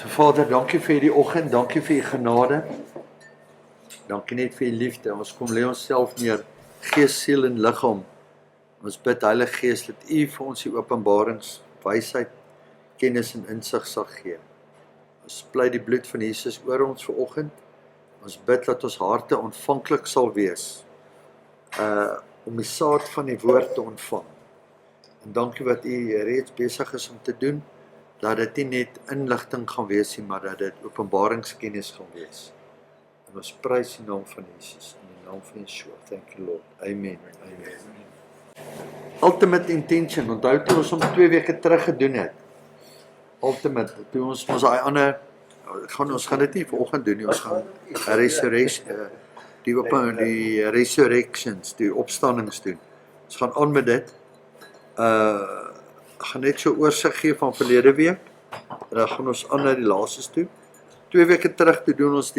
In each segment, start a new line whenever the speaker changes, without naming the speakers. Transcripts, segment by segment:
So Vader, dankie vir die oggend, dankie vir die genade. Dankie net vir die liefde. Ons kom lê onsself neer, gees, siel en liggaam. Ons bid Heilige Gees dat U vir ons die openbarings, wysheid, kennis en insig sal gee. Ons pleit die bloed van Jesus oor ons vanoggend. Ons bid dat ons harte ontvanklik sal wees om die saad van die woord te ontvang. En dankie wat U reeds besig is om te doen, dat dit nie net inligting gaan wees nie, maar dat dit openbaringskennis gaan wees. En ons prys die naam van Jesus, in die naam van Yeshua. Thank you Lord. Amen. Amen. Ultimate intention, onthou toe ons om 2 weke terug gedoen het. Ultimate, toe ons daai ander, ons gaan dit nie vanoggend doen nie, ons gaan die resurrections, die opstandings doen. Ons gaan aan met dit. Gaan net so oorsig gee van verlede week, en dan gaan ons aan na die laaste toe. 2 weke terug toe doen ons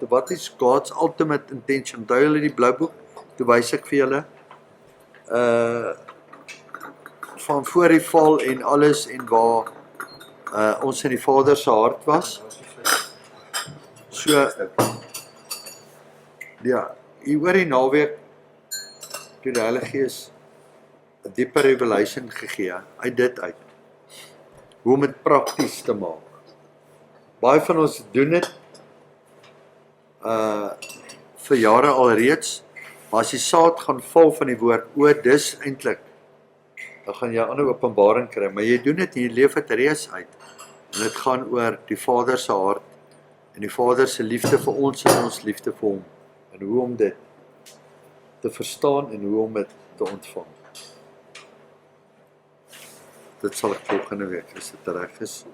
wat is God's ultimate intention? Onthou julle die blou boek? Toe wys ek vir julle van voor die val en alles en waar ons in die Vader se hart was. So ja, hier oor die naweek toe die Heilige Gees 'n dieper revelation gegee uit dit uit. Hoe om dit prakties te maak. Baie van ons doen dit vir jare alreeds, maar as die saad gaan val van die woord, dis eintlik, dan gaan jy 'n ander openbaring kry, maar jy doen dit en jy leef dit reeds uit. En dit gaan oor die Vader se hart en die Vader se liefde vir ons en ons liefde vir hom. En hoe om dit te verstaan en hoe om dit te ontvang. Dit sal ek volgende week, as dit reg is.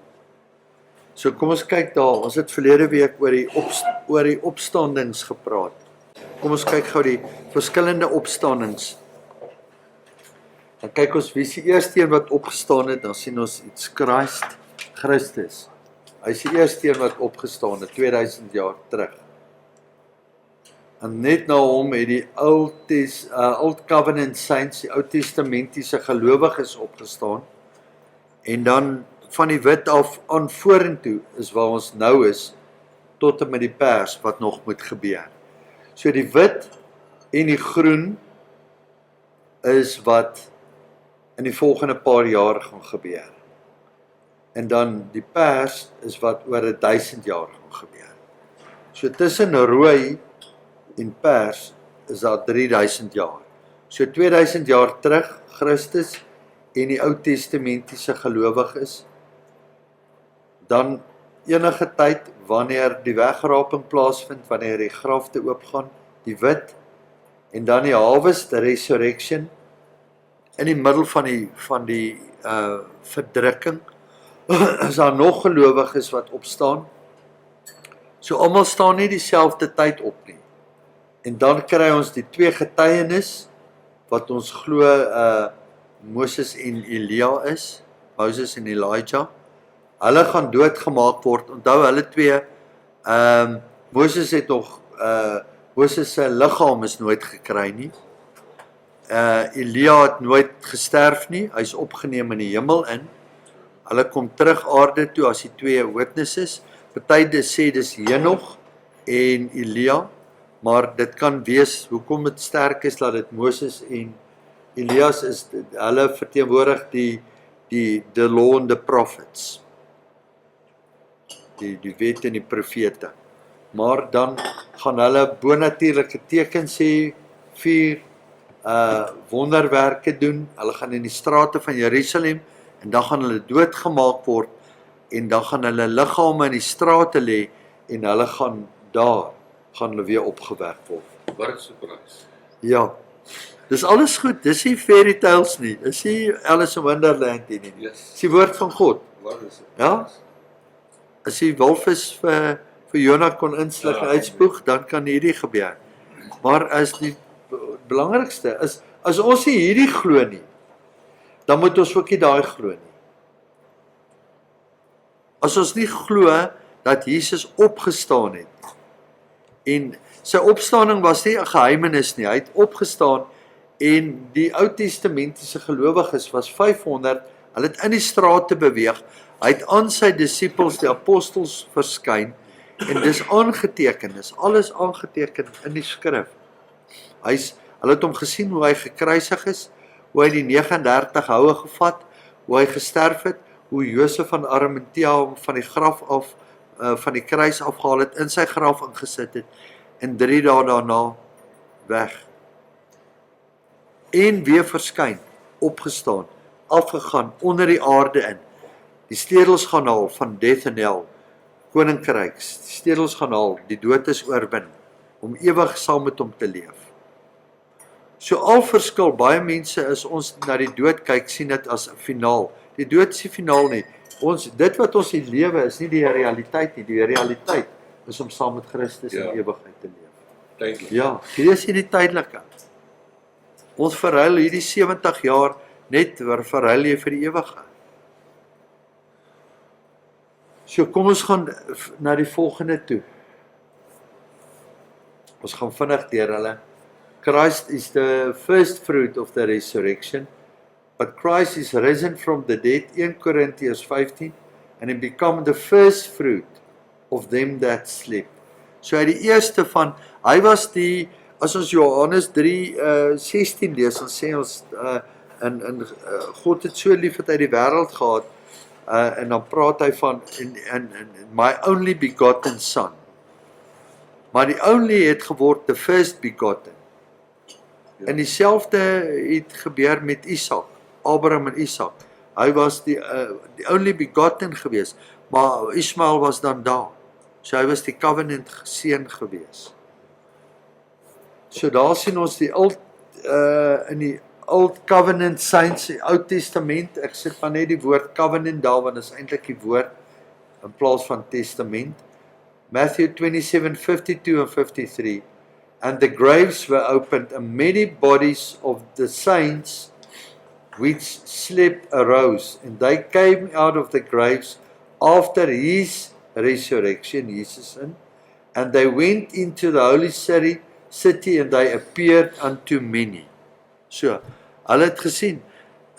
So kom ons kyk daar, ons het verlede week oor die opstandings gepraat. Kom ons kyk gou die verskillende opstandings. Dan kyk ons wie is die eerste een wat opgestaan het, dan sien ons iets Christus. Hy is die eerste een wat opgestaan het, 2000 jaar terug. En net na hom het die Old Covenant Saints, die Ou Testamentiese gelowiges opgestaan. En dan van die wit af aan vorentoe is waar ons nou is, tot en met die pers wat nog moet gebeur. So die wit en die groen is wat in die volgende paar jaar gaan gebeur. En dan die pers is wat oor 1000 jaar gaan gebeur. So tussen rooi en pers is daar 3000 jaar. So 2000 jaar terug, Christus en die Ou Testamentiese gelowiges, dan enige tyd wanneer die wegraping plaasvind, wanneer die grafte oopgaan, die wit, en dan die harvest, die resurrection, in die middel van die verdrukking, is daar nog gelowiges wat opstaan. So almal staan nie dieselfde tyd op nie. En dan kry ons die 2 getuienis, wat ons glo Moses en Elia is, Moses en Elijah. Hulle gaan doodgemaak word. Onthou hulle 2, Moses het nog, Moses se liggaam is nooit gekry nie. Elia het nooit gesterf nie, hy is opgeneem in die hemel in. Hulle kom terug aarde toe as die 2 witnesses. Party sê dis Henog en Elia, maar dit kan wees, hoekom dit sterk is, dat dit Moses en Elias is, hulle verteenwoordig die law and the prophets, die wet en die profete. Maar dan gaan hulle bonatuurlike tekens sê, 4 wonderwerke doen, hulle gaan in die strate van Jerusalem, en dan gaan hulle doodgemaak word, en dan gaan hulle liggame in die strate lê, en hulle gaan hulle weer opgewek word.
Wat 'n surprise.
Ja, dis alles goed, dis nie fairy tales nie, dis nie Alice in Wonderland nie, dis die woord van God.
Wat is dit?
Ja, as die walvis vir Jona kon insluk en uitspoeg, dan kan hierdie gebeur. Maar as die belangrikste is, as ons nie hierdie glo nie, dan moet ons ook nie daai glo nie. As ons nie glo dat Jesus opgestaan het, en sy opstanding was nie 'n geheimenis nie, hy het opgestaan, en die Ou Testamentiese gelowiges was 500 Hulle het in die strate beweeg. Hy het aan sy disippels, die apostels, verskyn en dis aangeteken, dis alles aangeteken in die skrif. Hulle het hom gesien hoe hy gekruisig is, hoe hy die 39 houe gevat, hoe hy gesterf het, hoe Josef van Arimatea hom van die graf af, van die kruis afgehaal het, in sy graf ingesit het, en 3 dae daarna weg. En weer verskyn, opgestaan, afgegaan, onder die aarde in, die stedels gaan haal van death and hell, koninkryk, die stedels gaan haal, die dood is oorwin, om ewig saam met hom te leef. So al verskil, baie mense as ons na die dood kyk, sien dit as 'n finaal. Die dood is die finaal nie. Dit wat ons hier lewe is nie die realiteit nie. Die realiteit is om saam met Christus in ewigheid te leef.
Tydelik.
Ja, hier is hierdie tydelike. Ons verhuil hierdie 70 jaar net verhuil jy vir die ewige. So kom ons gaan na die volgende toe. Ons gaan vinnig deur hulle. Christ is the first fruit of the resurrection, but Christ is risen from the dead, 1 Corinthians 15, and he become the first fruit of them that sleep. So hy die eerste van, hy was die, as ons Johannes 3:16 lees, dan sê ons, God het so lief het hy die wêreld gehad, en dan praat hy van, in my only begotten son. Maar die only het geword the first begotten. En dieselfde het gebeur met Isak, Abraham en Isak. Hy was die only begotten gewees, maar Ismael was dan daar. So hy was die covenant seun gewees. So daar sien ons die in die Old Covenant Saints, die Oud Testament, ek sit maar net die woord covenant daar, want is eintlik die woord in plaas van testament. Matthew 27:52 and 53. And the graves were opened, and many bodies of the saints which slept arose, and they came out of the graves after his resurrection, Jesus in, and they went into the holy city, and they appeared unto many. So, hulle het gesien,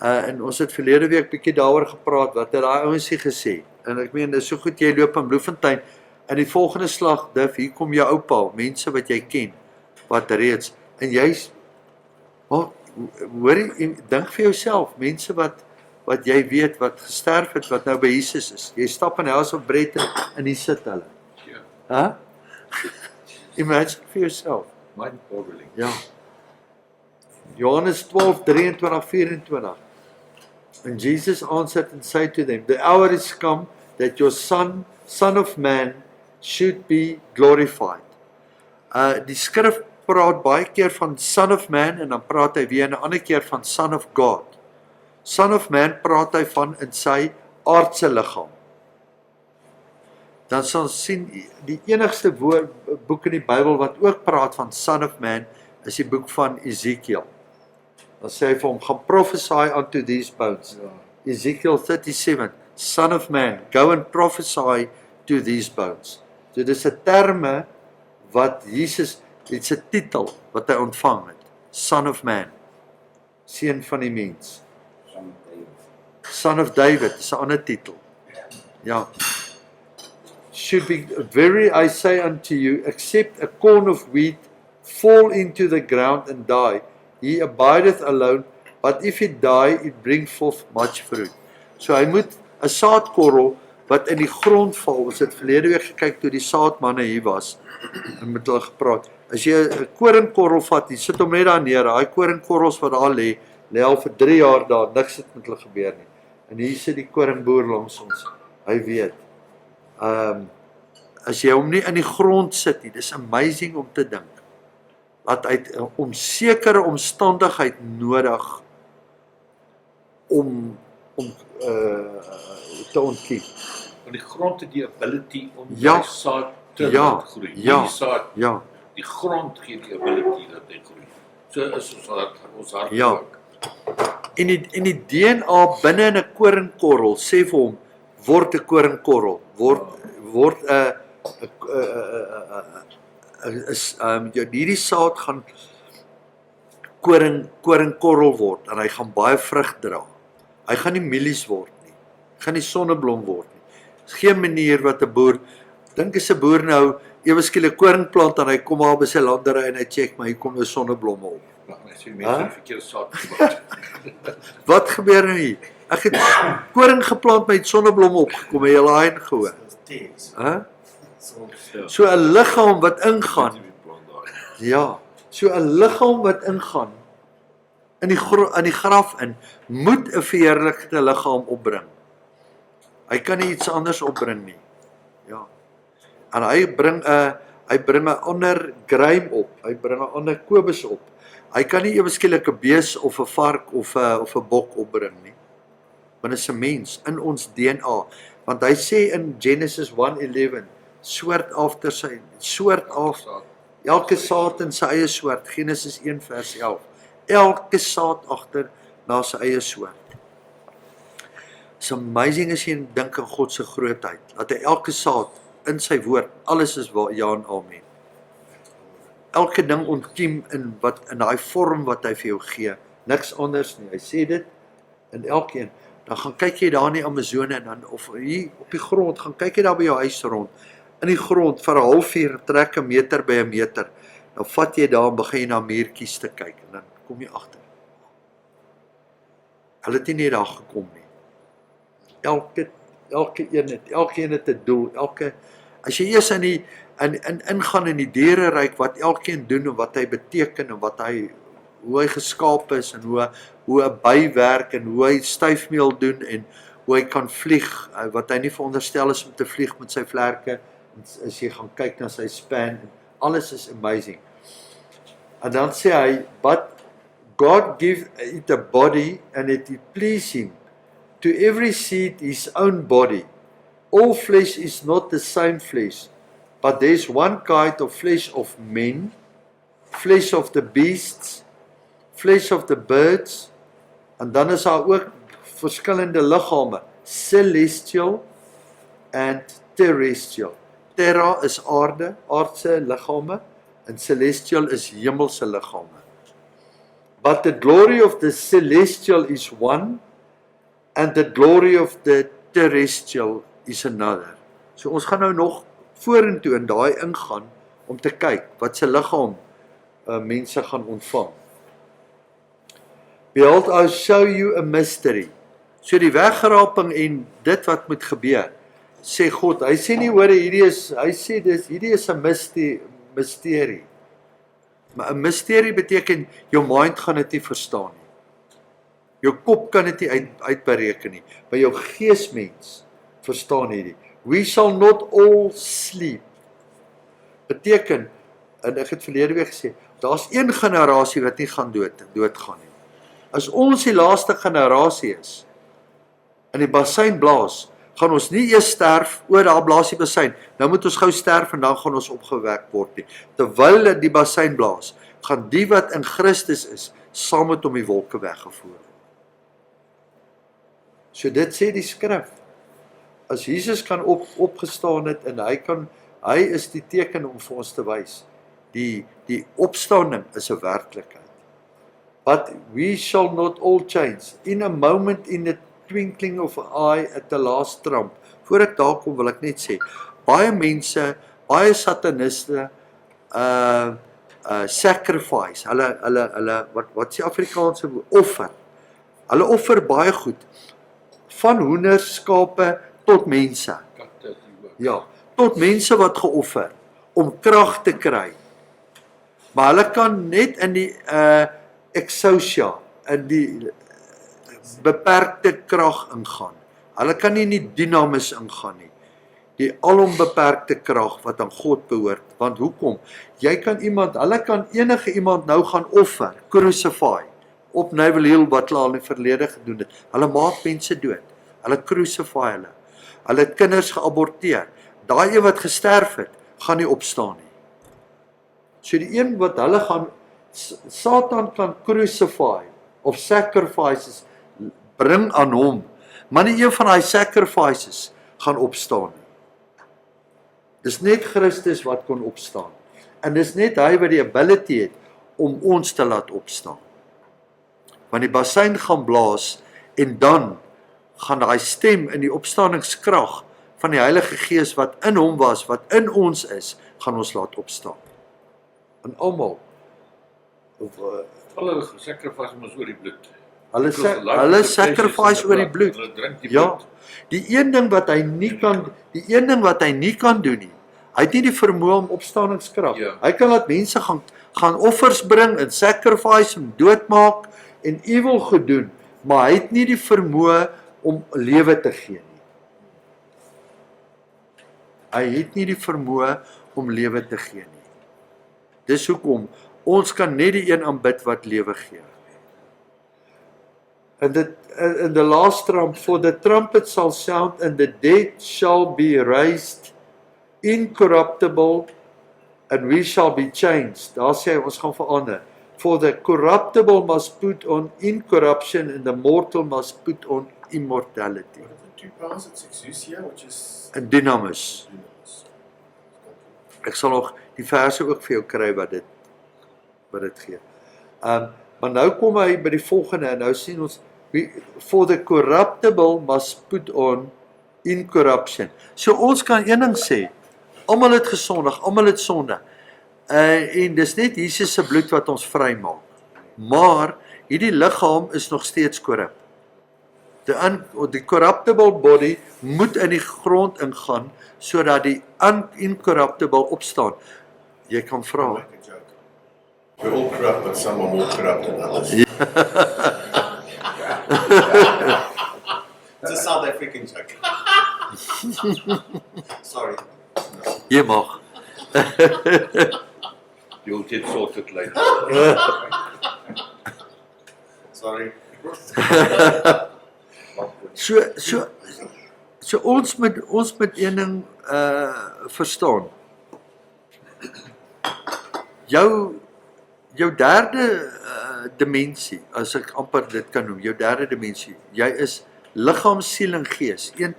en ons het verlede week bietjie daaroor gepraat, wat het daai ouens gesê, en ek meen, dis so goed, jy loop in Bloemfontein, en die volgende slag, Div, hier kom jou oupa, mense wat jy ken, wat reeds, en jy's, hoor jy, dink vir jouself, mense wat jy weet, wat gesterf het, wat nou by Jesus is, jy stap in House of Bread en die sit hulle. Huh? Imagine vir yourself.
Mind-boggling.
Ja. Johannes 12:23-24. And Jesus answered and said to them, the hour is come that your son of man, should be glorified. Die skrif praat baie keer van son of man, en dan praat hy weer 'n ander keer van son of God. Son of man praat hy van in sy aardse liggaam. Dan sal sien, die enigste boek in die Bybel wat ook praat van son of man, is die boek van Ezekiel. Dan sê hy vir hom, gaan prophesy unto these bones. Ezekiel 37, son of man, go and prophesy to these bones. So dis 'n terme wat Jesus, dit's 'n titel wat hy ontvang het. Son of man, seun van die mens. Son of David, is 'n ander titel. Ja. Should be very, I say unto you, except a corn of wheat fall into the ground and die, he abideth alone, but if it die, it bring forth much fruit. So hy moet 'n saadkorrel wat in die grond val, ons het verlede week gekyk toe die saadmanne hier was, en met hulle gepraat, as jy 'n koringkorrel vat, jy sit hom net daar neer, daai koringkorrels wat daar lê al vir 3 jaar daar, niks het met hulle gebeur nie, en hier sit die koringboer langs ons, hy weet, as jy hom nie in die grond sit nie, dis amazing om te dink, dat hy om sekere omstandigheid nodig, om te ontkiem.
Want die grond het die ability om
Ja.
die saad te
Ja.
laat groei.
Ja.
Die saad,
Ja,
die grond gee die ability dat hy groei. So is ons hart
Ja.
ook.
en die DNA binne in 'n koringkorrel, sê vir hom, word 'n koringkorrel, word hierdie saad gaan koringkorrel word, en hy gaan baie vrug dra. Hy gaan nie mielies word nie. Hy gaan nie sonneblom word nie. Is geen manier wat 'n boer, dink as 'n boer nou ewe skielik koring plant en hy kom maar by sy landery en hy check maar hier kom 'n sonneblomme op.
Maar as jy mense die verkeerde saad gebruik.
Wat gebeur nou hier? Ek het koring geplant met sonneblomme opgekom, het jy al daai gehoor? So 'n liggaam wat ingaan. Ja, so 'n liggaam wat ingaan in die graf in, moet 'n verheerlikte liggaam opbring. Hy kan nie iets anders opbring nie. Ja. En hy bring 'n ander greim op. Hy bring 'n ander Kobus op. Hy kan nie ewe skielik 'n bees of 'n vark of 'n bok opbring nie. Want dit is 'n mens in ons DNA. Want hy sê in Genesis 1:11, soort after sy soort af, elke saad in sy eie soort. Genesis 1:11. Elke saad agter na sy eie soort. It's amazing as jy dink aan God se grootheid, dat hy elke saad in sy woord, alles is waar, ja en amen. Elke ding ontkiem in daai vorm wat hy vir jou gee, niks anders nie. Hy sê dit in elkeen. Dan gaan kyk jy daar in die Amazone en dan of hier op die grond, gaan kyk jy daar by jou huis rond. In die grond vir 'n halfuur trek 'n meter by 'n meter. Dan vat jy daar en begin jy na muurtjies te kyk en dan kom jy agter. Hulle het nie net daar gekom nie. Elke een het 'n doel. As jy eers ingaan in die diereryk wat elkeen doen en wat hy beteken en hoe hy geskaap is en hoe 'n by werk en hoe hy styfmeel doen en hoe hy kan vlieg, wat hy nie veronderstel is om te vlieg met sy vlerke, as jy gaan kyk na sy span, alles is amazing. En dan sê hy, but God give it a body and it please him. To every seed his own body. All flesh is not the same flesh, but there is one kind of flesh of men, flesh of the beasts, flesh of the birds, en dan is daar ook verskillende liggame, celestial and terrestrial. Terra is aarde, aardse liggame, en celestial is hemelse liggame. But the glory of the celestial is one, and the glory of the terrestrial is another. So ons gaan nou nog vorentoe in daai ingaan om te kyk wat se liggaam mense gaan ontvang. Behold, I'll show you a mystery. So die weggeraping en dit wat moet gebeur, sê God. Hy sê nie hoor hierdie is 'n misterie. Maar 'n misterie beteken jou mind gaan dit nie verstaan nie. Jou kop kan dit nie uitbereken nie. Maar jou geesmens verstaan hierdie. We shall not all sleep. Beteken, en ek het verlede week gesê, daar's een generasie wat nie gaan doodgaan nie. As ons die laaste generasie is, in die bassein blaas, gaan ons nie eers sterf, daar blaas die bassein, nou moet ons gou sterf en dan gaan ons opgewek word nie. Terwyl die bassein blaas, gaan die wat in Christus is, saam met hom die wolke weggevoer. So dit sê die skrif. As Jesus kan opgestaan het en hy is die teken om vir ons te wys. Die opstanding is 'n werklikheid. But we shall not all change. In a moment, in the twinkling of an eye, at the last trump. Voor ek daar kom wil ek net sê, baie mense, baie sataniste, sacrifice, hulle wat sê Afrikaanse offer. Hulle offer baie goed. Van hoenders, skape tot mense. Ja, tot mense wat geoffer om krag te kry. Maar hulle kan net in die exousia, in die beperkte krag ingaan. Hulle kan nie in die dynamis ingaan nie. Die alombeperkte krag wat aan God behoort. Want hoekom? Hulle kan enige iemand nou gaan offer, crucify, op Neville Hill wat hulle al in die verlede gedoen het. Hulle maak mense dood. Hulle crucify hulle. Hulle het kinders geaborteer. Daai een wat gesterf het, gaan nie opstaan nie. So die een wat hulle gaan, Satan kan crucify, of sacrifices, bring aan hom, maar nie een van die sacrifices gaan opstaan nie. Dis net Christus wat kon opstaan. En dis net hy wat die ability het om ons te laat opstaan. Want die bassein gaan blaas En dan gaan daai stem in die opstaaningskrag van die Heilige Gees wat in hom was, wat in ons is, gaan ons laat opstaan. En almal,
Hulle sacrifice ons oor die bloed.
hulle sacrifice oor die bloed.
Hulle drink die
Ja,
bloed.
die een ding wat hy nie kan doen nie. Hy het nie die vermoë om opstaaningskrag.
Ja.
Hy kan laat mense gaan offers bring en sacrifice en doodmaak en evil gedoen, maar hy het nie die vermoë om lewe te gee nie. Hy het nie die vermoë om lewe te gee nie. Dis hoekom ons kan net die een aanbid wat lewe gee. And the last trump, for the trumpet shall sound, and the dead shall be raised incorruptible, and we shall be changed. Daar sê hy, ons gaan verander. For the corruptible must put on incorruption, and the mortal must put on immortality.
What are the two powers? It's exousia, which is
En dynamis.
dunamis.
Ek sal nog die verse ook vir jou kry wat dit gee. Maar nou kom hy by die volgende en nou sien ons, for the corruptible must put on incorruption. So ons kan een ding sê, almal het gesondig, almal het sonde. En dis net Jesus se bloed wat ons vrymaak. Maar hierdie liggaam is nog steeds korrup. Die corruptible body moet in die grond ingaan sodat die incorruptible opstaan. Jy kan vra.
Make a joke. We're all corrupt, but some are more corrupt than others. It's a South African joke. Sorry.
Jy mag.
You'll get sorted later.
Sorry.
So ons moet een ding verstaan. Jou derde dimensie, as ek amper dit kan noem, jou derde dimensie. Jy is liggaam, siel en gees. 1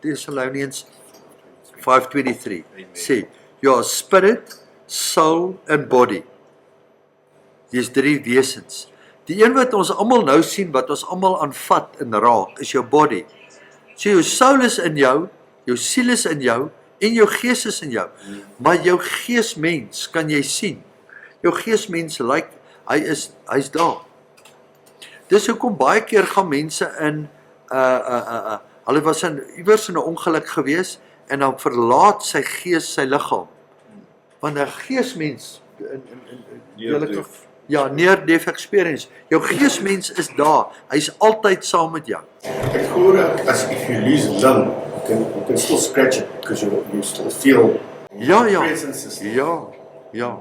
Thessalonians 5:23 sê, your spirit, soul and body. Dis 3 wesens. Die een wat ons almal nou sien, wat ons almal aanvat en raak, is jou body. So jou soul is in jou siel is in jou en jou gees is in jou. Maar jou geesmens kan jy sien. Jou geesmens lyk hy's daar. Dis hoekom baie keer gaan mense in hulle was iewers in 'n ongeluk gewees en dan verlaat sy gees sy liggaam. Want 'n geesmens near death experience. Jou geesmens is daar. Hy's altyd saam met jou.
Ek hoor as if you lose a limb, you can still scratch it because you still feel presence is still.
Ja.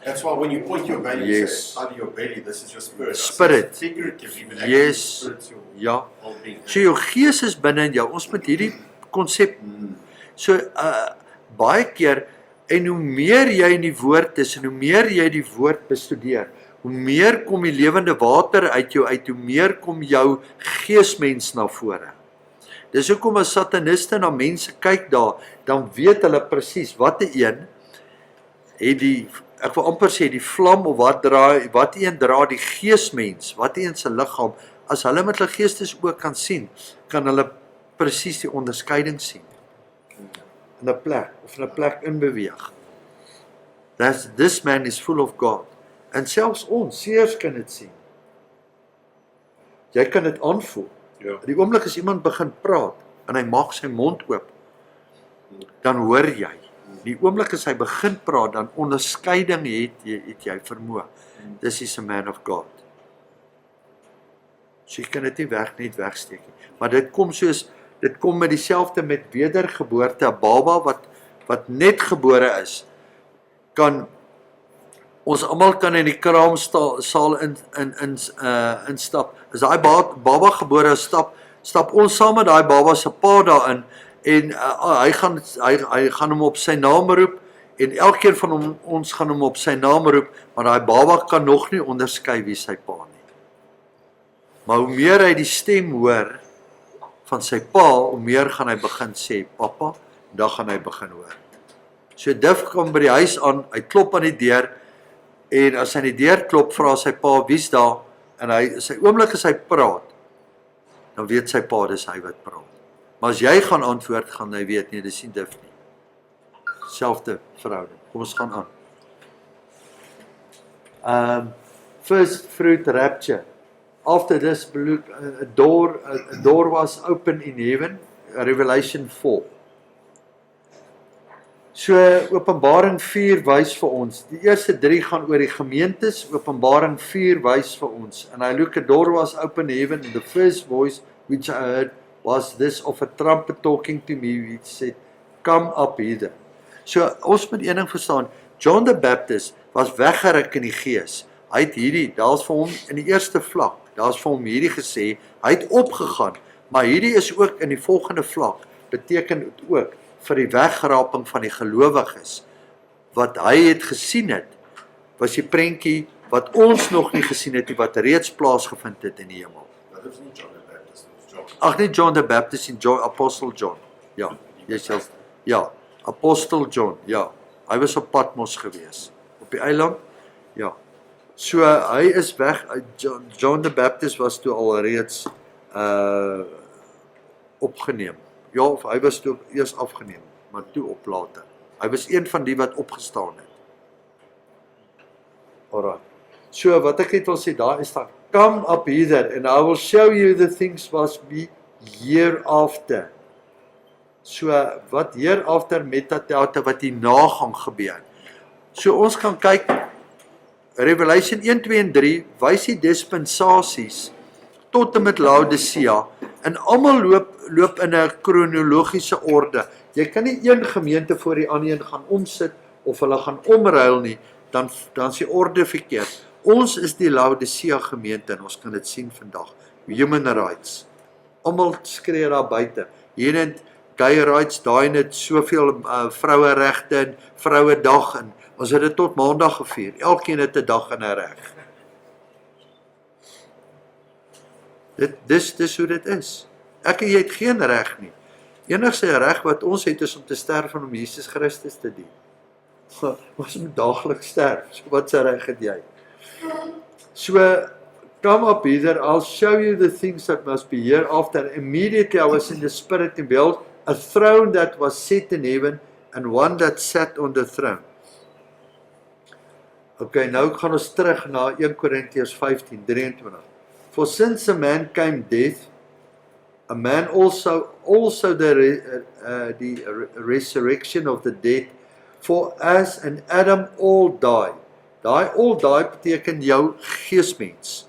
That's why when you point your belly, you
Yes.
say, out of your belly, this is your spirit.
Spirit.
Figuratively, but
Yes.
spirit's your
Ja.
whole being.
So jou gees is binne in jou. Ons moet hierdie konsep so baie keer en hoe meer jy in die woord is en hoe meer jy die woord bestudeer, hoe meer kom die lewende water uit jou uit, hoe meer kom jou geesmens na vore. Dis hoekom as sataniste na mense kyk daar, dan weet hulle presies watter een het die, ek wil amper sê die vlam of wat een dra die geesmens, wat een se liggaam, as hulle met hulle geestesoë kan sien, kan hulle presies die onderskeiding sien. In 'n plek of in 'n plek inbeweeg. This man is full of God. En selfs ons seers kan dit sien. Jy kan dit aanvoel.
Ja.
Die oomblik as iemand begin praat en hy maak sy mond oop, dan hoor jy. Die oomblik as hy begin praat, dan onderskeiding het jy vermoë. This is a man of God. So jy kan dit nie net wegsteek nie. Maar dit kom met dieselfde met wedergeboorte. 'n Baba wat net gebore is, ons almal kan in die kraamsaal instap. As daai baba gebore is, stap ons saam met daai baba se pa daarin en hy gaan hom op sy naam roep en elkeen van ons gaan hom op sy naam roep, maar daai baba kan nog nie onderskei wie sy pa nie. Maar hoe meer hy die stem hoor van sy pa, hoe meer gaan hy begin sê papa, dan gaan hy begin hoor. So Div kom by die huis aan, hy klop aan die deur en as hy aan die deur klop, vra sy pa wie's daar en sy oomblik as hy praat, dan weet sy pa dis hy wat praat. Maar as jy gaan antwoord, gaan hy weet nie, dis nie dif nie. Selfde verhouding. Kom ons gaan aan. First fruit rapture. After this, a door was open in heaven, Revelation 4. So Openbaring 4 wys vir ons. Die eerste 3 gaan oor die gemeentes, Openbaring 4 wys vir ons. And I look, a door was open in heaven, and the first voice which I heard was this of a trumpet talking to me, which said, come up hither. So ons moet een ding verstaan, John the Baptist was weggeruk in die gees. Hy het hierdie, daar's vir hom in die eerste vlak, daar's vir hom hierdie gesê, hy het opgegaan, maar hierdie is ook in die volgende vlak, beteken dit ook vir die weggeraping van die gelowiges. Wat hy het gesien het, was die prentjie wat ons nog nie gesien het, wat reeds plaasgevind het in die hemel.
Dat is nie John the Baptist, dit is John.
Ag nee, John the Baptist en Apostle John. Ja, jouself. Ja, Apostle John, ja. Hy was op Patmos gewees, op die eiland. Ja. So hy is weg. John the Baptist was toe al reeds opgeneem. Ja, of hy was toe eers afgeneem, maar toe op later. Hy was een van die wat opgestaan het. Alright. So wat ek het wil sê, daar is daar, come up hither and I will show you the things must be hereafter. So wat hereafter metadata wat hierna gaan gebeur. So ons kan kyk, Revelation 1, 2 en 3 wys die dispensasies tot en met Laodicea en almal loop in 'n kronologiese orde. Jy kan nie een gemeente voor die ander een gaan omsit of hulle gaan omruil nie, dan is die orde verkeerd. Ons is die Laodicea gemeente en ons kan dit sien vandag. Human rights. Almal skree daar buite. Hier het gay rights, daai het soveel vroueregte en vrouedag en ons het dit tot maandag gevier. Elkeen het 'n dag en 'n reg. Dis hoe dit is. Ek en jy het geen reg nie. Enigste reg wat ons het is om te sterf en om Jesus Christus te dien. Ons moet daagliks sterf. So wat se reg het jy? So, come up hither, I'll show you the things that must be hereafter. Immediately I was in the spirit and behold, a throne that was set in heaven, and one that sat on the throne. Okay, nou gaan ons terug na 1 Korintiërs 15:23. For since a man came death, a man also the resurrection of the dead, for as in Adam all die. Daai all die beteken jou geesmens.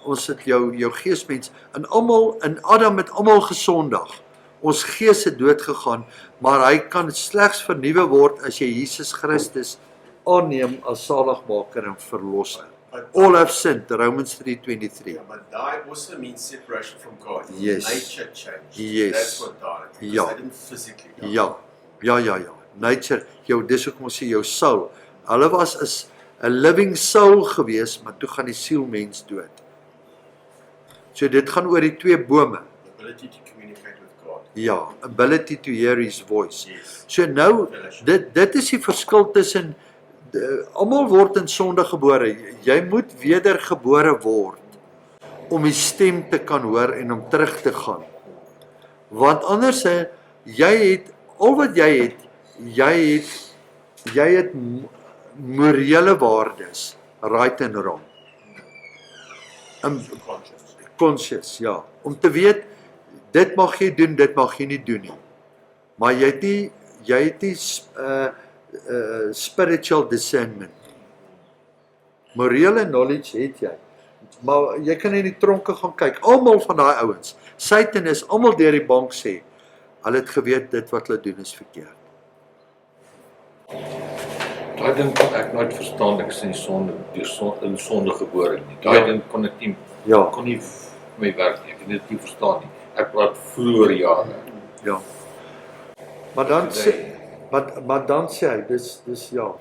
Ons het jou geesmens en almal in Adam het almal gesondig. Ons gees het dood gegaan, maar hy kan slegs vernuwe word as jy Jesus Christus aanneem as saligmaker en verlosser. All have sinned, Romans 3:23.
Yeah, but die also means separation from God.
Yes.
Nature changed.
Yes.
That's what died. Because
Ja.
they didn't physically die.
Ja. Nature, dis hoekom ons sê jou soul. Hulle was is 'n living soul gewees, maar toe gaan die siel mens dood. So dit gaan oor die twee bome.
The ability to communicate with God.
Ja, ability to hear his voice.
Yes.
So nou, dit is die verskil tussen, almal word in sonde gebore. Jy moet wedergebore word om die stem te kan hoor en om terug te gaan. Want anders jy het al wat jy het morele waardes, right and wrong. Conscious, ja. Om te weet, dit mag jy doen, dit mag jy nie doen nie. Maar jy het nie spiritual discernment. Morele knowledge het jy. Maar jy kan in die tronke gaan kyk. Almal van daai ouens, Satan is almal deur die bank sê, hulle het geweet dit wat hulle doen is verkeerd.
Daai ding kon ek nooit verstaan, ek is in sonde gebore nie. Daai ding kon ek nie, kon nie vir my werk nie, ek het dit nie verstaan nie. Ek praat vroeër jare.
Ja. Maar dan sê hy, dis ja.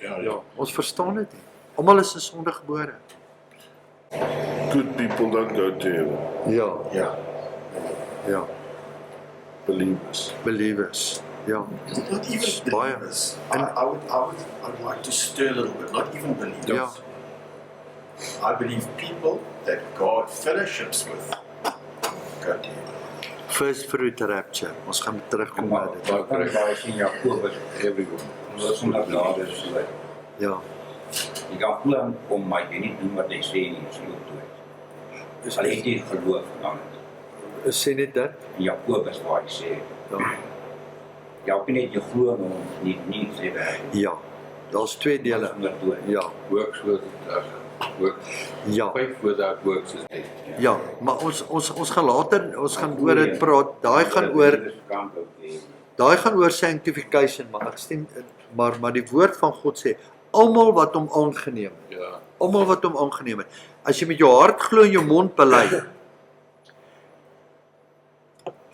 Ja, ons verstaan dit nie. Almal is in sonde gebore.
Good people don't go to heaven.
Ja. Believers. Ja.
Not even believers. I would like to stir a little bit. Not even believers.
Ja.
I believe people that God fellowships with go to heaven.
First fruit rapture. Ons gaan terugkom by dit.
Maar kan baie sien Jakobus
Everyone.
was onder genade so.
Ja.
Jy kan glo om maar jy nie doen wat hy sê nie, as jy ook dood. Sal jy nie geloof dan.
Sê net dit.
Jakobus waar hy sê,
Ja.
jy ook net jy glo en nie sê werk.
Ja. Daar's twee dele.
Onder dood.
Ja.
Works works.
Ja.
Faith without works is dead.
Ja, maar ons gaan later, ons gaan oor dit praat. Daai gaan oor sanctification, maar ek stem maar die woord van God sê almal wat hom aangeneem het.
Ja.
Almal wat hom aangeneem het. As jy met jou hart glo en jou mond bely,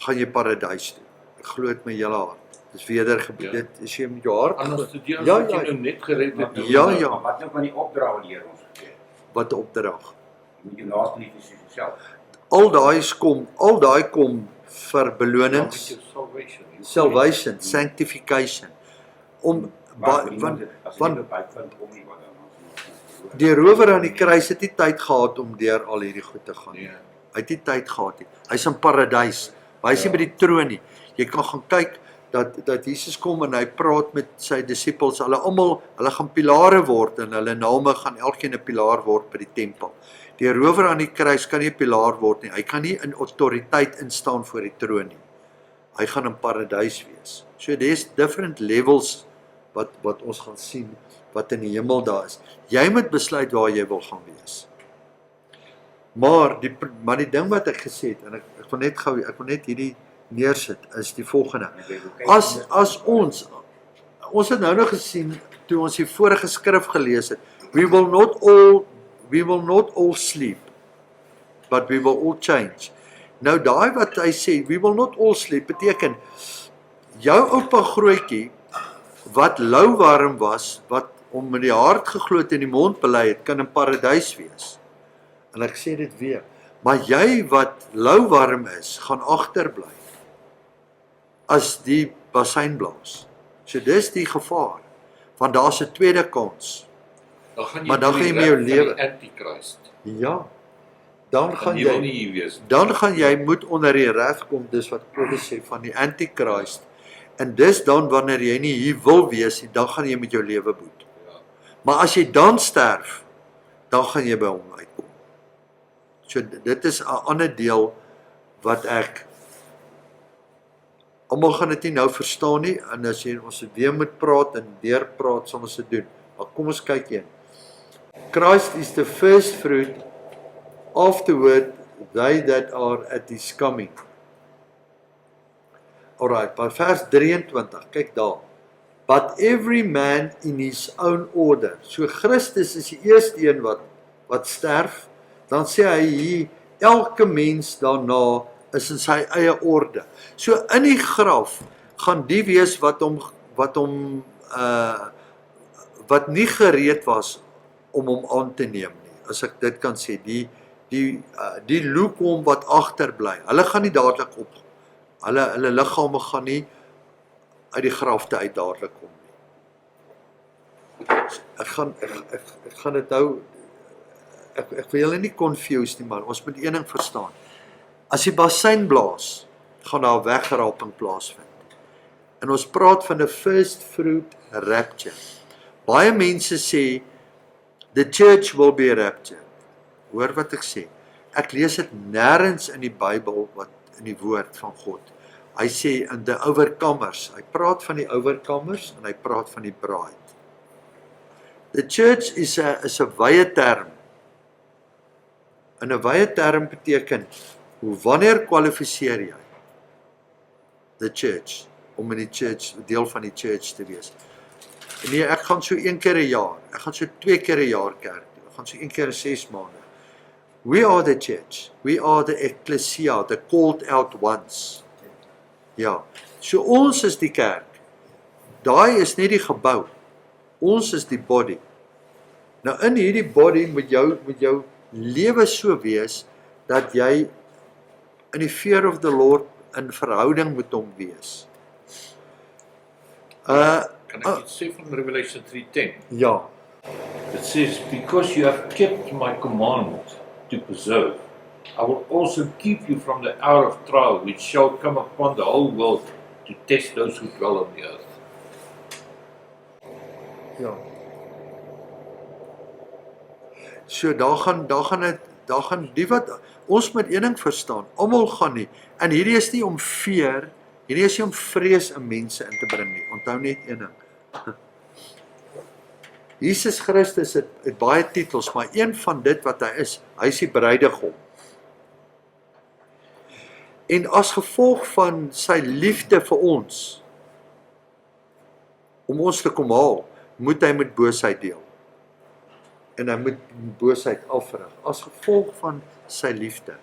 gaan jy paradys toe. Ek glo dit met hele hart. Dis wedergebore. Dit as jy met jou hart
Anders
glo.
dit jy
Ja,
as
ja.
jy nou net gered het.
Ja, ja.
Maar wat nou van die opdrag wat die Here ons gegee het?
Wat 'n opdrag.
Jy moet jou naaste lief hê soos jouself.
Al daai kom vir belonings, salvation, sanctification. Om want die rower aan die kruis het nie tyd gehad om deur al hierdie goed te gaan.
Nee.
Hy het nie tyd gehad nie. Hy's in paradys. Maar hy's nie by die troon nie. Jy kan gaan kyk dat Jesus kom en hy praat met sy disippels. Hulle gaan pilare word en hulle name gaan elkeen 'n pilaar word by die tempel. Die rower aan die kruis kan nie 'n pilaar word nie. Hy kan nie in autoriteit instaan voor die troon nie. Hy gaan in paradys wees. So there's different levels wat ons gaan sien wat in die hemel daar is. Jy moet besluit waar jy wil gaan wees. Maar die ding wat ek gesê het en ek wil net hierdie neersit is die volgende. As ons het nou nog gesien toe ons die vorige skrif gelees het, we will not all sleep, but we will all change. Nou daai wat hy sê, we will not all sleep, beteken jou oupa grootjie wat louwarm was, wat om met die hart geglo het en die mond bely het, kan in paradys wees. En ek sê dit weer, maar jy wat louwarm is, gaan agterbly as die bassein blaas. So dis die gevaar, want daar's 'n tweede kans. Maar dan gaan jy met jou lewe
Antichrist.
Ja. Dan gaan
Jy wil nie hier wees.
Dan gaan jy moet onder die reg kom, dis wat Paulus sê van die Antichrist. En dis dan wanneer jy nie hier wil wees nie, dan gaan jy met jou lewe boet.
Ja.
Maar as jy dan sterf, dan gaan jy by hom uitkom. So dit is 'n ander deel wat ek almal gaan dit nie nou verstaan nie, en as jy ons weer moet praat en deurpraat, sal ons dit doen. Maar kom ons kyk een. Christ is the first fruit, afterward they that are at his coming. Alright, by vers 23, kyk daar. But every man in his own order. So Christus is die eerste een wat sterf, dan sê hy hier, elke mens daarna is in sy eie orde. So in die graf gaan die wees wat nie gereed was om hom aan te neem nie, as ek dit kan sê, die lukewarm wat agterbly, hulle gaan nie dadelik op, hulle liggame gaan nie uit die grafte uit dadelik kom nie. Ek gaan dit hou, ek wil julle nie confuse nie, maar ons moet een ding verstaan. As die bassein blaas, gaan daar wegraping plaasvind. En ons praat van 'n first fruit rapture. Baie mense sê, the church will be raptured. Hoor wat ek sê. Ek lees dit nêrens in die Bybel, wat in die woord van God. Hy sê in the overcomers. Hy praat van die overcomers en hy praat van die bride. The church is 'n wye term. En 'n wye term beteken, wanneer kwalifiseer jy the church, om in die church, deel van die church te wees? Nee, ek gaan so 1 keer 'n jaar, ek gaan so 2 keer 'n jaar kerk toe, ek gaan so 1 keer in 6 maande. We are the church, we are the ecclesia, the called out ones. Ja, so ons is die kerk, daai is nie die gebou, ons is die body. Nou in hierdie body moet jou lewe so wees, dat jy in die fear of the Lord in verhouding met hom wees.
Kan ek iets sê van Revelation 3:10?
Ja.
It says, because you have kept my commandment to preserve, I will also keep you from the hour of trial which shall come upon the whole world to test those who dwell on the earth.
Ja. So daar gaan die wat ons moet een ding verstaan. Almal gaan nie. En hierdie is nie om fear, hierdie is nie om vrees in mense in te bring nie. Onthou net een ding. Jesus Christus het baie titels, maar een van dit wat hy is die bruidegom. En as gevolg van sy liefde vir ons, om ons te kom haal, moet hy met boosheid deel. En hy moet boosheid afrig, as gevolg van sy liefde.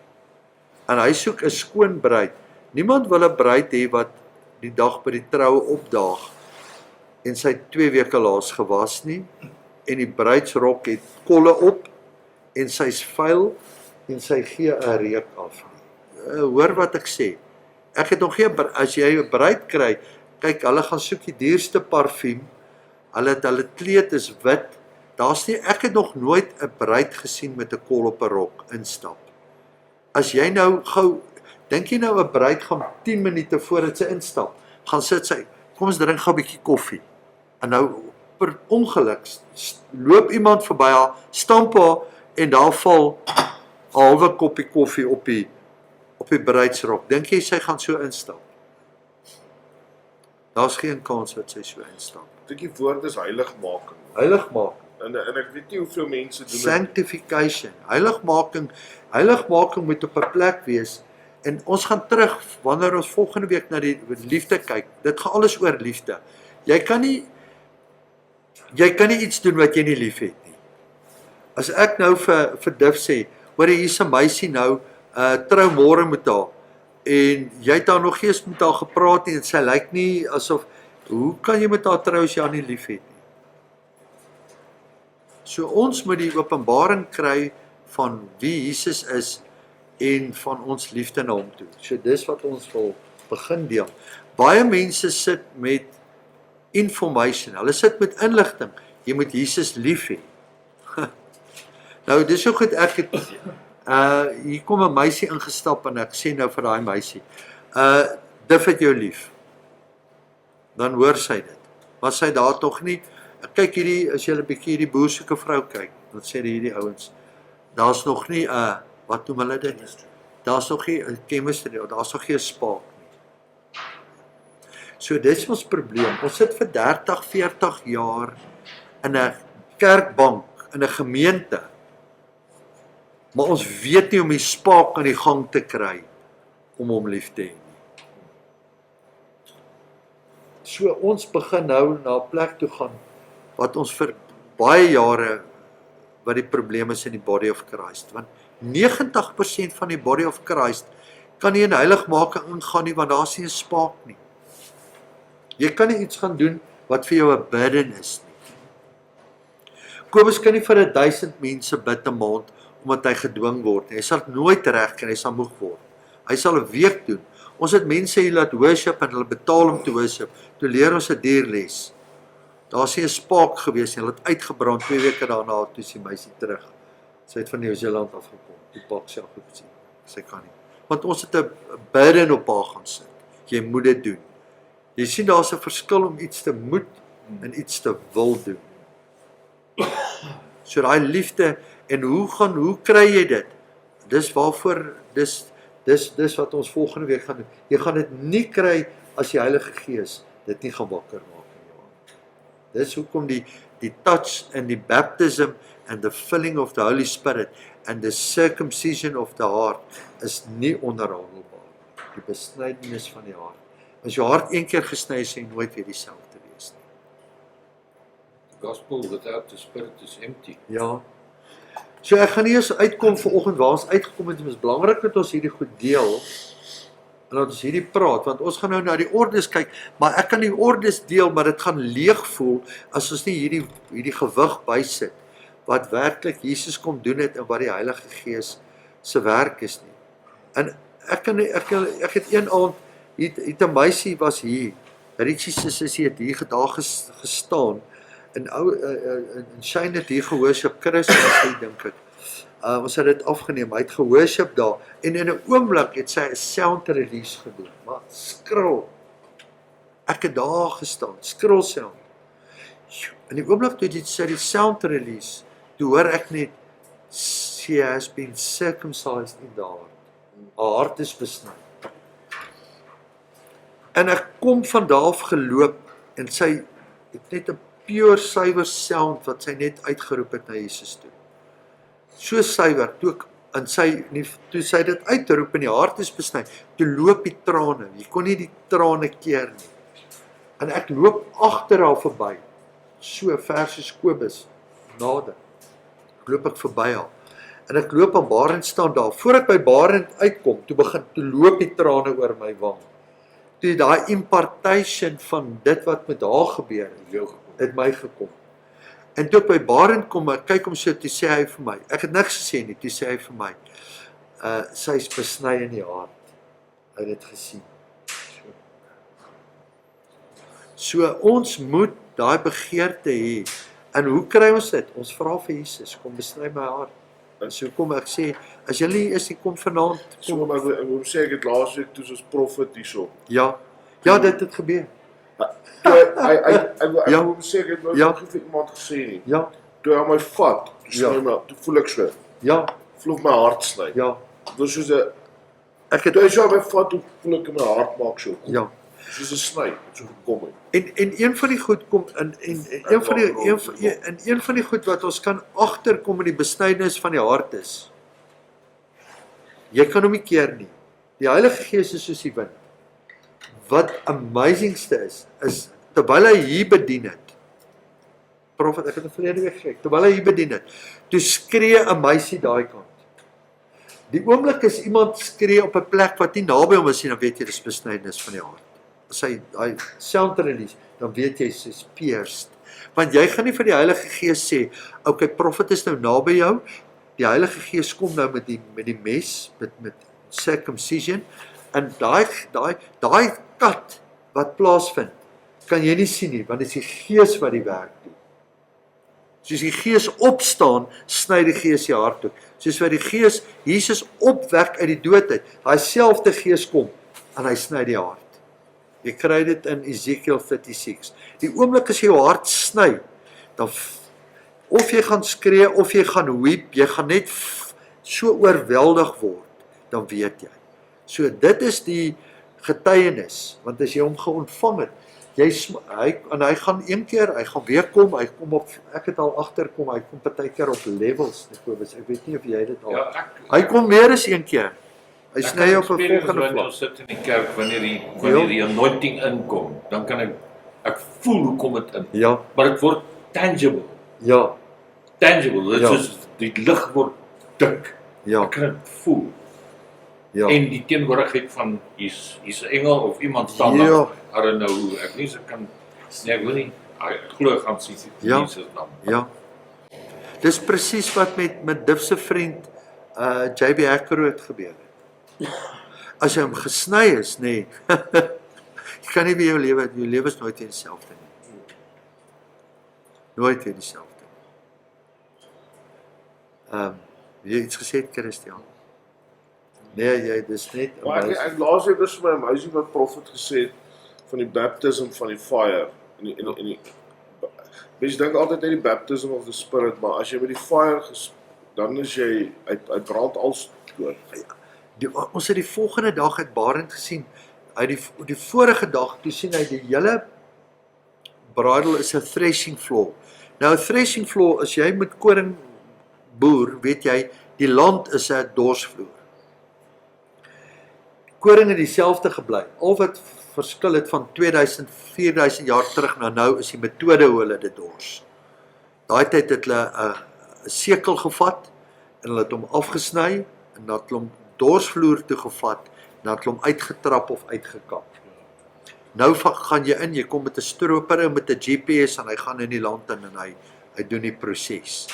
En hy soek 'n skoon bruid. Niemand wil 'n bruid hê wat die dag by die troue opdaag, en sy 2 weke laas gewas nie, en die bruidsrok het kolle op, en sy's vuil, en sy gee 'n reuk af. Hoor wat ek sê. Ek het nog geen, as jy 'n bruid kry, kyk, hulle gaan soek die duurste parfuum, hulle kleed is wit, ek het nog nooit 'n bruid gesien met 'n kol op 'n rok instap. As jy nou gou, dink jy nou 'n bruid gaan 10 minute voordat sy instap, gaan sit sy, kom ons drink gou 'n bietjie koffie. En nou, per ongeluk, loop iemand verby haar, stamp haar, en daar val 'n halwe koppie koffie op die bruidsrok. Dink jy sy gaan so instap? Daar's geen kans dat sy so instap.
Dink die woord is heiligmaking.
Heiligmaking.
En ek weet nie hoeveel mense doen
Sanctification. Heiligmaking moet op 'n plek wees. En ons gaan terug, wanneer ons volgende week na die liefde kyk. Dit gaan alles oor liefde. Jy kan nie iets doen wat jy nie lief het nie. As ek nou vir Div sê, hoor jy, hier's 'n meisie nou, trou môre met haar, en jy het daar nog eens met haar gepraat nie, en sy lyk nie asof, hoe kan jy met haar trou as jy haar nie lief het nie? So ons moet die openbaring kry van wie Jesus is, en van ons liefde na hom toe. So dis wat ons wil begin deel. Baie mense sit met information, hulle sit met inligting. Jy moet Jesus lief hê. Nou dis so goed, ek het hier kom 'n meisie ingestap, en ek sê nou vir daai meisie, Div het jou lief. Dan hoor sy dit. Maar sy daar tog nie. Kyk hierdie, as jy 'n bietjie hierdie boersoeke vrou kyk, dan sê hierdie ouens, daar's nog nie wat noem hulle dit? Daar's nog nie 'n chemistry, daar's nog nie 'n spark nie. So dis ons probleem. Ons sit vir 30, 40 jaar in 'n kerkbank, in 'n gemeente, maar ons weet nie om die spark aan die gang te kry om hom lief te hê nie. So ons begin nou na 'n plek toe gaan wat ons vir baie jare wat die probleem is in die body of Christ, want 90% van die body of Christ kan nie in heiligmaking ingaan nie, want daar's nie 'n spark nie. Jy kan nie iets gaan doen wat vir jou 'n burden is nie. Kobus kan nie vir 1000 mense bid 'n maand omdat hy gedwing word nie. Hy sal nooit reg kry, hy sal moeg word. Hy sal 'n week doen. Ons het mense hier laat worship en hulle betaal om te worship. Toe leer ons 'n dierles. Daar's nie 'n spark gewees nie. Hulle het uitgebrand 2 weke daarna, toe is die meisie terug. Sy het van Nieu-Seeland afgekom. Die pak self gesien. Sy kan nie. Want ons het 'n burden op haar gaan sit. Jy moet dit doen. Jy sien daar's 'n verskil om iets te moet en iets te wil doen. So daai liefde, en hoe kry jy dit? Dis waarvoor, dis wat ons volgende week gaan doen. Jy gaan dit nie kry as die Heilige Gees dit nie gaan wakker maak in jou hart. Dis hoekom die touch and die baptism and the filling of the Holy Spirit and the circumcision of the heart is nie onderhandelbaar. Die besnydenis van die hart. As jou hart een keer gesny is, jy nooit weer dieselfde wees nie.
The gospel without the Spirit is empty.
Ja. So ek gaan nie eens uitkom vanoggend waar ons uitgekom het. Dit is belangrik dat ons hierdie goed deel en dat ons hierdie praat, want ons gaan nou na die ordes kyk, maar ek kan die ordes deel, maar dit gaan leeg voel as ons nie hierdie gewig bysit wat werklik Jesus kom doen het en wat die Heilige Gees se werk is nie. En ek het een aand, het 'n meisie was hier, Richie se sussie het hier daar gestaan, En Shane het hier gehoorship, Chris was hier dink ek. Ons het dit afgeneem, hy het gehoorship daar, en in 'n oomblik het sy 'n sound release gedoen, maar skril. Ek het daar gestaan, skril sound. In die oomblik toe sy die sound release, toe hoor ek net, she has been circumcised in the heart. Haar hart is besny. En ek kom van daar af geloop, en sy het net 'n pure suiwer sound, wat sy net uitgeroep het na Jesus toe. So suiwer, toe sy dit uitroep, en die hart is besny, toe loop die trane, jy kon nie die trane keer nie. En ek loop agter haar verby, so ver soos Kobus, nader, loop ek verby haar, en ek loop aan Barend staan daar, voor ek by Barend uitkom, toe loop die trane oor my wang, toe daai impartation van dit wat met haar gebeur, het my gekom, en toe ek by Barend kom, ek kyk hom so, toe sê hy vir my, ek het niks gesê nie, toe sê hy vir my, sy is besny in die hart, hy het dit gesien. So ons moet daai begeerte hê, en hoe kry ons dit? Ons vra vir Jesus, kom besny my hart. En so kom ek sê, as jy nie is, kom vanaand.
So, maar ek moet sê, ek het laasweek toe soos profet hierso.
Ja, dit het gebeur.
Ek moet sê, ek het nooit vir iemand gesê nie.
Ja.
Toe hy my vat, toe voel ek so.
Ja.
Vloef my hart sny.
Ja.
Dit is soos 'n, toe hy so my vat, toe voel ek in my hart maak so.
Ja.
Soos 'n sny, het so gekom het.
En een van die goed kom in een van die goed wat ons kan agterkom in die besnydenis van die hart is. Jy kan hom nie keer nie. Die Heilige Gees is soos die wind. Wat amazingste is terwyl hy hier bedien het. Profet, ek het het verlede week gekyk. Terwyl hy hier bedien het, toe skree 'n meisie daai kant. Die oomblik is iemand skree op 'n plek wat nie naby hom is nie, dan weet jy dis besnydenis van die hart. As hy sound release, dan weet jy sy's pierced. Want jy gaan nie vir die Heilige Gees sê, okay, profet is nou naby jou, die Heilige Gees kom nou met die mes, met circumcision, en daai kat wat plaasvind, kan jy nie sien nie, want dit is die Gees wat die werk doen. Soos die Gees opstaan, sny die Gees die hart toe. Soos wat die Gees Jesus opwek uit die dood uit, daai selfde Gees kom, en hy sny die hart. Jy kry dit in Ezekiel 36. Die oomblik as jy jou hart sny, dan of jy gaan skree, of jy gaan weep, jy gaan net so oorweldig word, dan weet jy. So dit is die getuienis, want as jy hom geontvang het, hy gaan een keer, hy gaan weer kom, hy kom op, ek het al agterkom, hy kom partykeer op levels, Kobus, ek weet nie of jy dit al, hy kom meer as een keer, hy sny op 'n volgende vlak.
Wanneer ons sit in die kerk, wanneer die anointing inkom, dan kan ek voel hoe kom dit in.
Ja.
Maar dit word tangible.
Ja.
Tangible, dit is die lig word dik.
Ja.
Ek kan dit voel.
Ja.
En die teenwoordigheid van hier's 'n engel of iemand staan daar. Are nou, ek nie kan ek wil nie. Ek glo gaan sien Jesus naam.
Ja. Dis presies wat met Div se vriend JB Ackroyd gebeur het. As jy hom gesny is, jy kan nie weer jou lewe is nooit weer dieselfde nie. Nooit weer dieselfde. Jy iets gesê, Christian? Nee, dis net.
Maar ek laasweek was vir my amazing wat profet gesê het van die baptism van die fire. Mense dink altyd net die baptism of the spirit, maar as jy met die fire dan is jy uit brand als dood.
Ons het die volgende dag uit Barend gesien, die vorige dag, toe sien hy die hele bridal is 'n threshing floor. Nou 'n threshing floor, as jy met koring boer, weet jy, die land is 'n dorsvloer. Koring het dieselfde gebly, al wat verskil het van 2000, 4000 jaar terug na nou, is die metode hoe hulle dit dors. Daai tyd het hulle 'n sekel gevat, en hulle het hom afgesny, en dat hulle hom dorsvloer toe gevat, en dat hulle hom uitgetrap of uitgekap. Nou gaan jy in, jy kom met 'n stroper en met 'n GPS, en hy gaan in die land in, en hy doen die proses.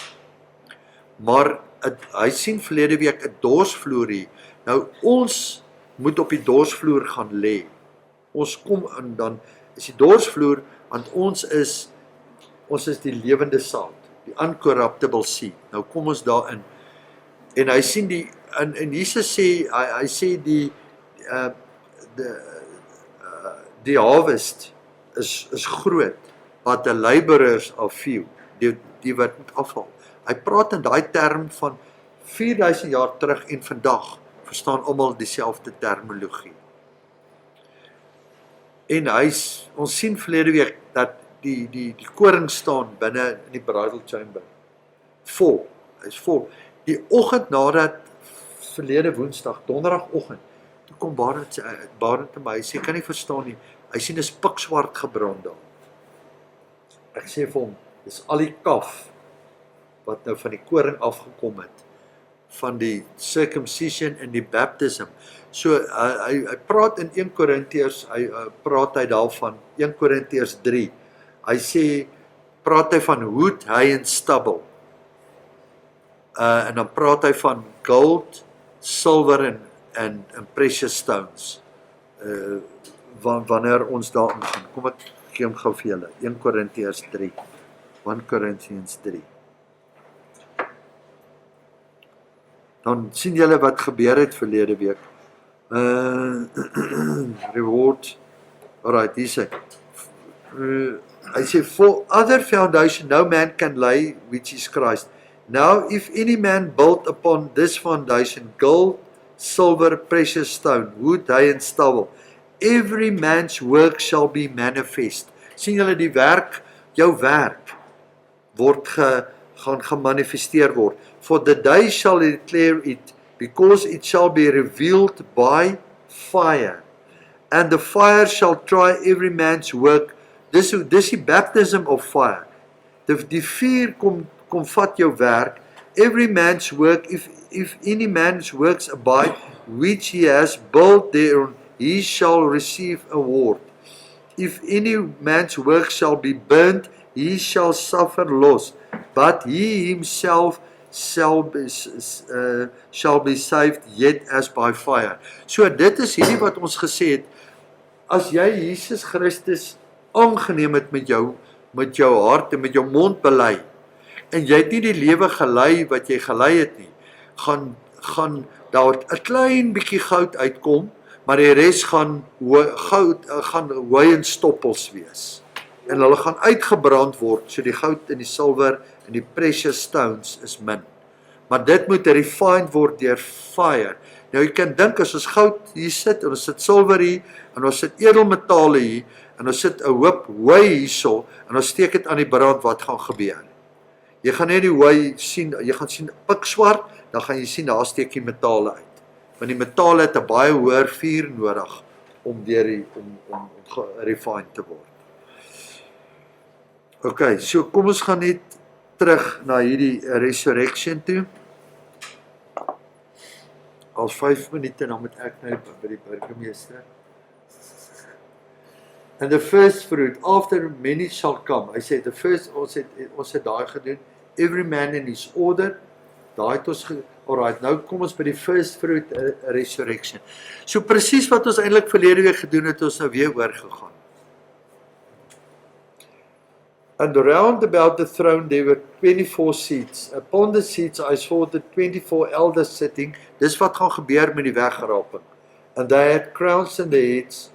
Maar hy sien verlede week 'n dorsvloer hier. Nou ons moet op die dorsvloer gaan lê. Ons kom in, dan is die dorsvloer, want ons is ons is die lewende saad, die uncorruptible seed. Nou kom ons daarin. En hy sien en Jesus sê, hy sê die harvest is groot, but the laborers are few, die wat moet afval. Hy praat in daai term van 4000 jaar terug en vandag, verstaan almal dieselfde terminologie. En ons sien verlede week, dat die koring staan binne in die bridal chamber, vol, hy is vol. Die oggend nadat, verlede woensdag, donderdagoggend, toe kom Barend te my, hy sê, kan nie verstaan nie, hy sien is pikswart gebrand daar. Ek sê vir hom, dis al die kaf, wat nou van die koring afgekom het, van die circumcision en die baptism. So, hy praat in 1 Korintiërs, praat hy daarvan, 1 Korintiërs 3, hy sê, praat hy van hoed, hy en stubble, en dan praat hy van gold, silver en precious stones, wanneer ons daarin gaan. Kom ek gee hom gou vir julle, 1 Korintiërs 3, 1 Corinthians 3. Dan sien julle wat gebeur het verlede week. Reward, alright, hier sê, hy sê, for other foundation no man can lay, which is Christ. Now, if any man build upon this foundation gold, silver, precious stone, wood, hay and stubble, every man's work shall be manifest. Sien julle die werk, jou werk, gaan gemanifesteer word. For the day shall declare it, because it shall be revealed by fire. And the fire shall try every man's work. Dis die baptism of fire. Die vuur kom vat jou werk. Every man's work, if any man's works abide, which he has built thereon, he shall receive a reward. If any man's work shall be burnt, he shall suffer loss, but he himself shall be saved, yet as by fire. So dit is hierdie wat ons gesê het, as jy Jesus Christus aangeneem het met jou hart en met jou mond bely, en jy het nie die lewe gelei wat jy gelei het nie, gaan daar 'n klein bietjie goud uitkom, maar die res gaan hooi en stoppels wees. En hulle gaan uitgebrand word, so die goud en die silwer en die precious stones is min. Maar dit moet refined word deur fire. Nou jy kan dink, as ons goud hier sit, en ons sit silwer hier, en ons sit edelmetale hier, en ons sit 'n hoop hooi hierso, en ons steek dit aan die brand, wat gaan gebeur? Jy gaan net die hooi sien, jy gaan sien pikswart, dan gaan jy sien, daar steek die metale uit. Want die metale het 'n baie hoër vuur nodig, om refined te word. Ok, so kom ons gaan net terug na hierdie resurrection toe. Al 5 minute, dan moet ek nou by die burgemeester. And the first fruit, after many shall come. Hy sê, the first, ons het daai gedoen, every man in his order, daai het ons alright, nou kom ons by die first fruit resurrection. So presies wat ons eintlik verlede week gedoen het, ons nou weer oorgegaan. And round about the throne there were 24 seats. Upon the seats I saw the 24 elders sitting. Dis wat gaan gebeur met die wegraping. And they had crowns in their heads,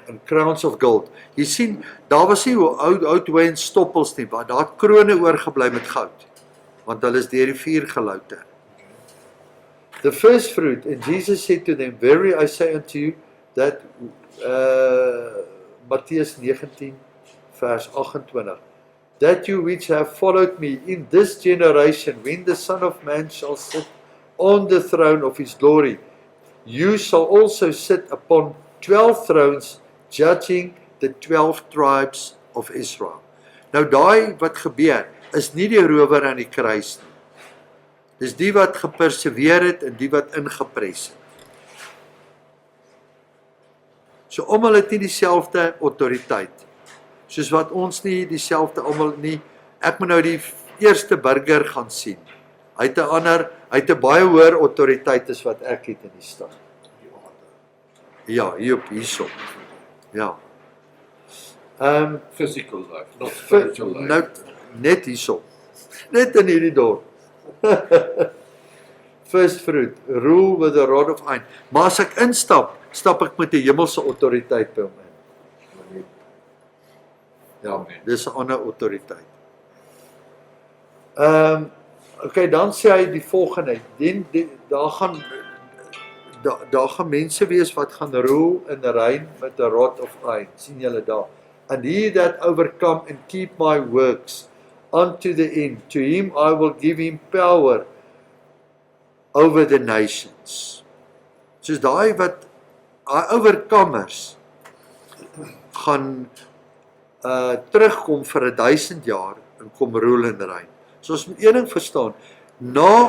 and crowns of gold. Jy sien, daar was nie oud hooi en stoppels nie, maar daar het krone oorgebly met goud, want hulle is deur die vuur gelouter. The first fruit, and Jesus said to them, Verily I say unto you, that, Mattheus 19, vers 28, that you which have followed me in this generation, when the Son of Man shall sit on the throne of his glory, you shall also sit upon 12 thrones, judging the 12 tribes of Israel. Nou daai wat gebeur, is nie die rower aan die kruis nie. Dis die wat geperseveer het en die wat ingepres het. So almal het nie dieselfde autoriteit. Soos wat ons nie dieselfde almal nie. Ek moet nou die eerste burger gaan sien. Hy het 'n baie hoër autoriteit as wat ek het in die stad. Ja, hierso. Ja.
Physical life, not spiritual life.
Nou, net hierso. Net in hierdie dorp. First fruit, rule with a rod of iron. Maar as ek instap, stap ek met die hemelse autoriteit by hom in. Ja, dis 'n ander autoriteit. Okay, dan sê hy die volgende, daar gaan mense wees wat gaan rule in reign met 'n rod of iron, sien julle daar. And he that overcome and keep my works unto the end, to him I will give him power over the nations. Soos daai wat overcomers gaan terugkom vir 1000 jaar en kom rule en reign. So ons moet een ding verstaan,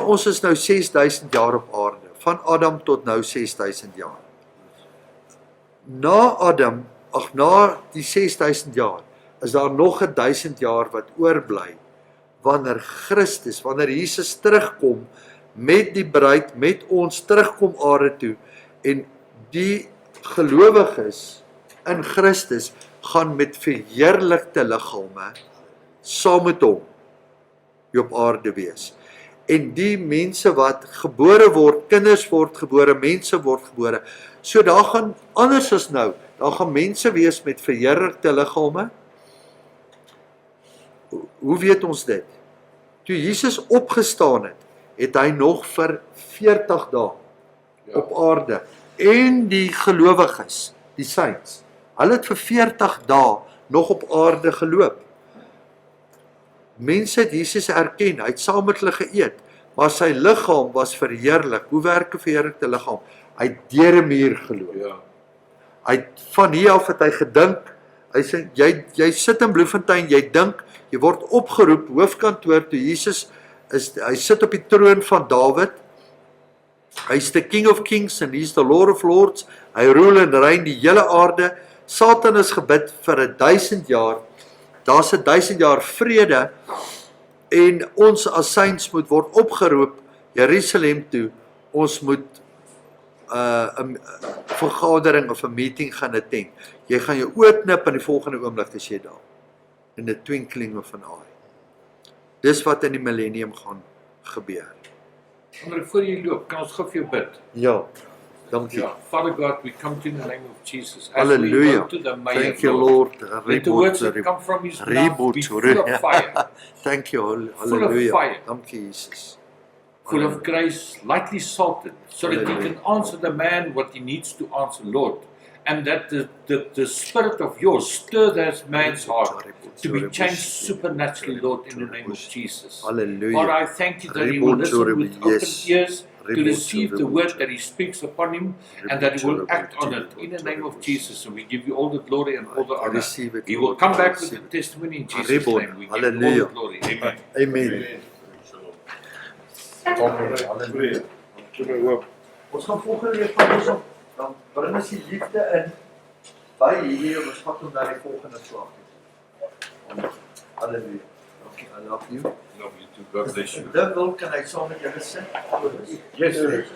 ons is nou 6000 jaar op aarde, van Adam tot nou 6000 jaar. Na die 6000 jaar, is daar nog 1000 jaar wat oorbly, wanneer Jesus terugkom, met die bruid, met ons terugkom aarde toe, en die gelowiges in Christus, gaan met verheerlikte liggame, saam met hom, op aarde wees. En die mense wat gebore word, kinders word gebore, mense word gebore, so daar gaan, anders as nou, daar gaan mense wees met verheerlikte liggame. Hoe weet ons dit? Toe Jesus opgestaan het, het hy nog vir 40 dae op aarde, en die gelowiges, die saints, hulle het vir 40 dae nog op aarde geloop. Mense het Jesus erken, hy het saam met hulle geëet, maar sy liggaam was verheerlik. Hoe werk 'n verheerlikte liggaam? Hy het deur 'n muur geloop. Ja. Hy het van hier af het hy gedink, hy sê, jy sit in Bloemfontein, jy dink, jy word opgeroep, hoofkantoor toe Jesus hy sit op die troon van Dawid, hy's the King of Kings and he's the Lord of Lords, hy rule en reign die hele aarde, Satan is gebid vir 1000 jaar, daar's 1000 jaar vrede, en ons as saints moet word opgeroep, Jerusalem toe, ons moet 'n vergadering of 'n meeting gaan attend. Jy gaan jou oë knip in die volgende oomblik as jy daar, in the twinkling of an eye. Dis wat in die millennium gaan gebeur.
Maar voor jy loop, kan ons gou vir jou bid?
Ja, dankie.
Ja, Father God, we come to you in the name of Jesus.
Hallelujah. Thank you, Lord.
Let the words that come from his mouth be full of fire.
Thank you, hallelujah.
Full of fire.
Dankie, Jesus.
Full of grace, lightly salted, so that he can answer the man what he needs to answer, Lord. And that the spirit of yours stir that man's heart to be changed supernaturally, Lord, in the name of Jesus.
Hallelujah.
Lord, I thank you that he will listen with open ears to receive the word that he speaks upon him, and that he will act on it in the name of Jesus. And we give you all the glory and all the honor. He will come back with the testimony in Jesus' name. We give you all the glory. Amen.
Amen.
Halleluja.
Ons gaan volgende week van ons op, dan bring ons die liefde in, by hier, ons gaan hom na die volgende slag. Halleluja. I love you.
Love you too. God bless you.
Dit wil kan hy saam met julle sing.
Yes, sir.